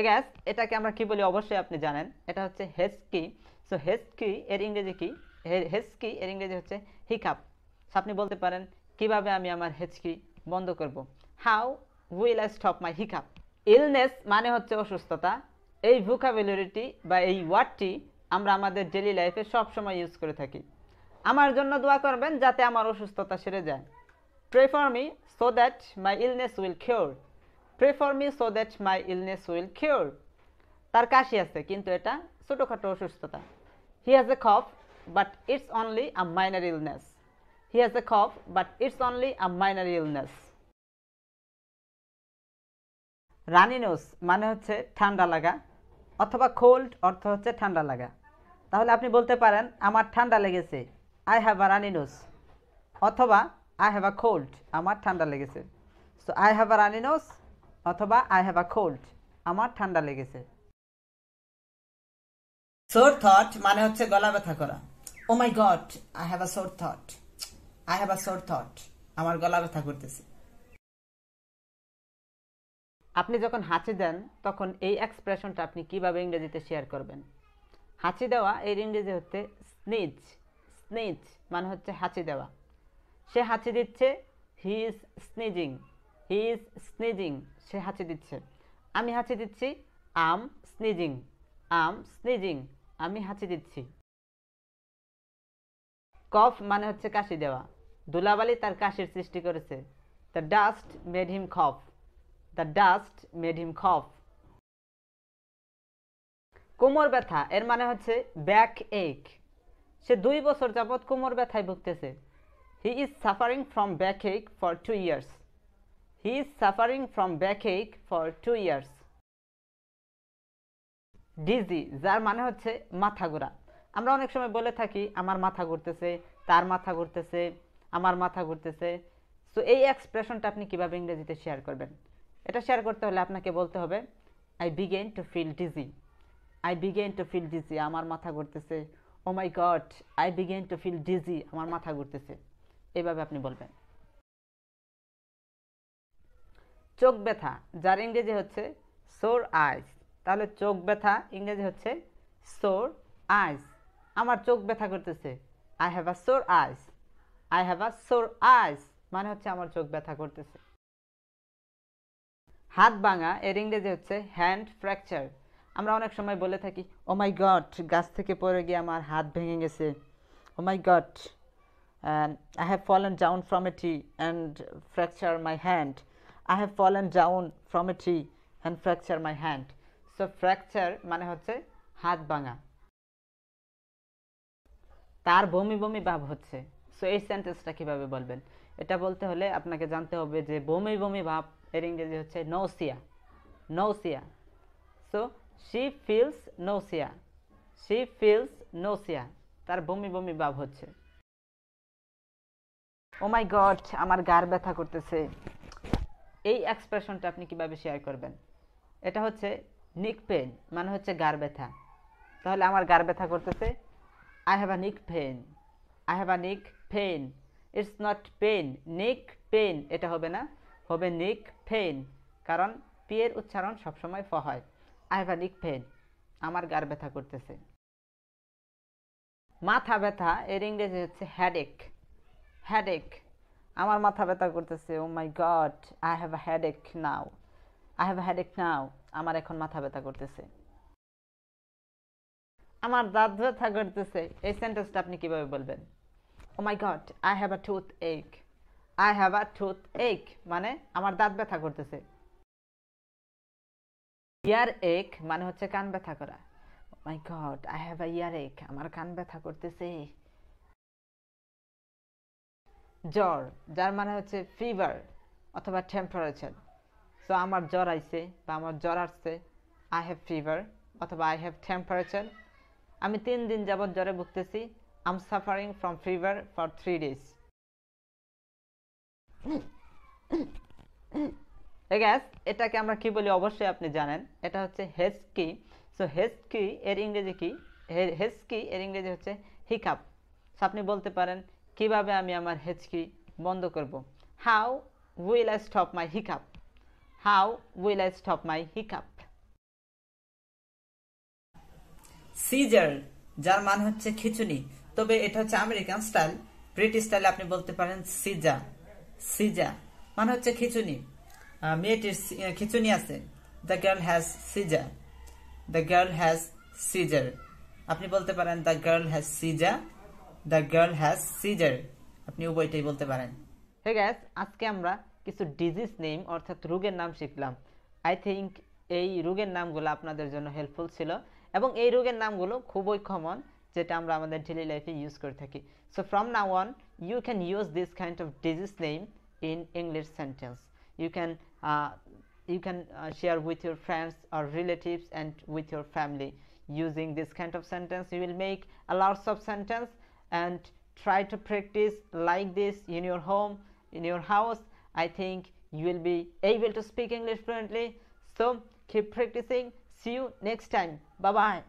Gas এটাকে আমরা কি বলি অবশ্যই আপনি জানেন, এটা হচ্ছে হেস্কি। সো হেস্কি এর ইংরেজি কি? হেস্কি এর ইংরেজি হচ্ছে হিকাপ। আপনি বলতে পারেন কিভাবে আমি আমার হেঁচকি বন্ধ করব, how will I stop my hiccup. Illness মানে হচ্ছে অসুস্থতা। এই ভোকাবুলারিটি বা এই ওয়ার্ডটি আমরা আমাদের ডেইলি লাইফে সব সময় ইউজ করে থাকি। আমার জন্য দোয়া করবেন যাতে আমার অসুস্থতা সেরে যায়। Pray for me so that my illness will cure. Pray for me so that my illness will cure. তার কাশি আছে কিন্তু এটা ছোটোখাটো অসুস্থতা। He has a cough but it's only a minor illness. He has a cough but it's only a minor illness. Runny nose মানে হচ্ছে ঠান্ডা লাগা, অথবা কোল্ড অর্থ হচ্ছে ঠান্ডা লাগা। তাহলে আপনি বলতে পারেন আমার ঠান্ডা লেগেছে, I have a runny nose, অথবা আই হ্যাভ আ কোল্ড, আমার ঠান্ডা লেগেছে। So I have a runny nose অথবা আই হ্যাভ আ কোল্ড, আমার ঠান্ডা লেগেছে। সোর থট মানে হচ্ছে গলা ব্যথা করা। Oh my god, I have a sore থট। আই হ্যাভ আ সোর থট, আমার গলা ব্যথা করতেছে। আপনি যখন হাঁচি দেন তখন এই এক্সপ্রেশনটা আপনি কিভাবে ইংরেজিতে শেয়ার করবেন? হাঁচি দেওয়া এর ইংরেজি হচ্ছে স্নিজ। স্নিজ মানে হচ্ছে হাঁচি দেওয়া। সে হাঁচি দিচ্ছে, he is sneezing. He is sneezing, সে হাঁচি দিচ্ছে। আমি হাঁচি দিচ্ছি, আম স্নিজিং। আম স্নিজিং, আমি হাঁচি দিচ্ছি। কফ মানে হচ্ছে কাশি দেওয়া। ধুলাবালি তার কাশির সৃষ্টি করেছে। The dust made him cough. The dust made him cough. কোমর ব্যথা এর মানে হচ্ছে ব্যাক এক। সে 2 বছর যাবৎ কোমর ব্যথায় ভুগতেছে। He is suffering from backache for 2 years. He is suffering from backache for 2 years. Dizzy যার মানে হচ্ছে মাথা ঘোরা। আমরা অনেক সময় বলে থাকি আমার মাথা ঘুরতেছে, তার মাথা ঘুরতেছে, আমার মাথা ঘুরতেছে। সো এই এক্সপ্রেশনটা আপনি কিভাবে ইংরেজিতে শেয়ার করবেন? এটা শেয়ার করতে হলে আপনাকে বলতে হবে I begin to feel dizzy. I begin to feel dizzy, আমার মাথা ঘুরতেছে। Oh my god, I begin to feel dizzy, আমার মাথা ঘুরতেছে। এইভাবে আপনি বলবেন। চোখ ব্যথা যার ইংরেজি হচ্ছে সোর আইস। তাহলে চোখ ব্যথা ইংরেজি হচ্ছে সোর আইস। আমার চোখ ব্যথা করতেছে, I have a sore eyes. I have a sore eyes মানে হচ্ছে আমার চোখ ব্যথা করতেছে। হাত ভাঙা এর ইংরেজি হচ্ছে হ্যান্ড ফ্র্যাকচার। আমরা অনেক সময় বলে থাকি ও মাই গড, গাছ থেকে পড়ে গিয়ে আমার হাত ভেঙে গেছে। ও my god, I have fallen down from a tree and fracture my hand. I have fallen down from a tree and fracture my hand. So fracture মানে হচ্ছে হাত ভাঙা। তার বমি বমি ভাব হচ্ছে। সো এই সেন্টেন্সটা কিভাবে বলবেন? এটা বলতে হলে আপনাকে জানতে হবে যে বমি বমি ভাব এর ইংরেজি হচ্ছে nausea. Nausea. So she feels nausea. She feels nausea, তার বমি বমি ভাব হচ্ছে। ও মাই গড, আমার গার ব্যথা করতেছে। এই এক্সপ্রেশনটা আপনি কিভাবে শেয়ার করবেন? এটা হচ্ছে নিক পেন মানে হচ্ছে গার ব্যথা। তাহলে আমার গার ব্যথা করতেছে, আই হ্যাভ আ নিক পেন। আই হ্যাভ আ নিক পেন। ইটস নট পেন, নিক পেন এটা হবে না, হবে নিক পেন, কারণ পি এর উচ্চারণ সবসময় ফ হয়। আই হ্যাভ আ নিক পেন, আমার গার ব্যথা করতেছে। মাথা ব্যথা এর ইংরেজি হচ্ছে হেডেক। হেডেক, আমার মাথা ব্যথা করতেছে। Oh my god, I have a headache now. I have a headache now, আমার এখন মাথা ব্যথা করতেছে। আমার দাঁত ব্যথা করতেছে, এই সেন্টেন্সটা আপনি কিভাবে বলবেন? Oh my god, I have a toothache. I have a toothache মানে আমার দাঁত ব্যথা করতেছে। ইয়ার এক মানে হচ্ছে কান ব্যথা করা। Oh my god, I have আ ইয়ার এক, আমার কান ব্যথা করতেছে। জ্বর যার মানে হচ্ছে ফিভার অথবা টেম্পারেচার। সো আমার জ্বর আইছে বা আমার জ্বর আসছে, আই হ্যাভ ফিভার অথবা আই হ্যাভ টেম্পারেচার। আমি 3 দিন যাবৎ জ্বরে ভুগতেছি, I am suffering from fever for 3 days। Gas এটাকে আমরা কি বলি অবশ্যই আপনি জানেন, এটা হচ্ছে হেস্কি। সো হেস্কি এর ইংরেজি কি? হেস্কি এর ইংরেজি হচ্ছে হিকাপ। সো আপনি বলতে পারেন কিভাবে আমি আমার হেঁচকি বন্ধ করব, how will I stop my hiccup. How will I stop my hiccup. Seizure, যার মানে হচ্ছে খিঁচুনি, তবে এটা হচ্ছে আমেরিকান স্টাইল। ব্রিটিশ স্টাইলে আপনি বলতে পারেন সিজা। সিজা মানে হচ্ছে খিঁচুনি, মেয়েটির খিঁচুনি আছে। দ্য গার্ল হ্যাজ সিজা, দ্য গার্ল হ্যাজ সিজার। আপনি বলতে পারেন দ্য গার্ল হ্যাজ সিজা, দ্য গার্ল হ্যাজ সিজার। আপনি উভয়টাই বলতে পারেন। হে গাইস, আজকে আমরা কিছু ডিজিজ নেম অর্থাৎ রোগের নাম শিখলাম। আই থিঙ্ক এই রোগের নামগুলো আপনাদের জন্য হেল্পফুল ছিল, এবং এই রোগের নামগুলো খুবই কমন, যেটা আমরা আমাদের ডেইলি লাইফে ইউজ করে থাকি। So from now on you can use this kind of disease name in English sentence. You can share with your friends or relatives and with your family using this kind of sentence. You will make a lots of sentence and try to practice like this in your home, in your house. I think you will be able to speak English fluently. So keep practicing. See you next time. Bye bye.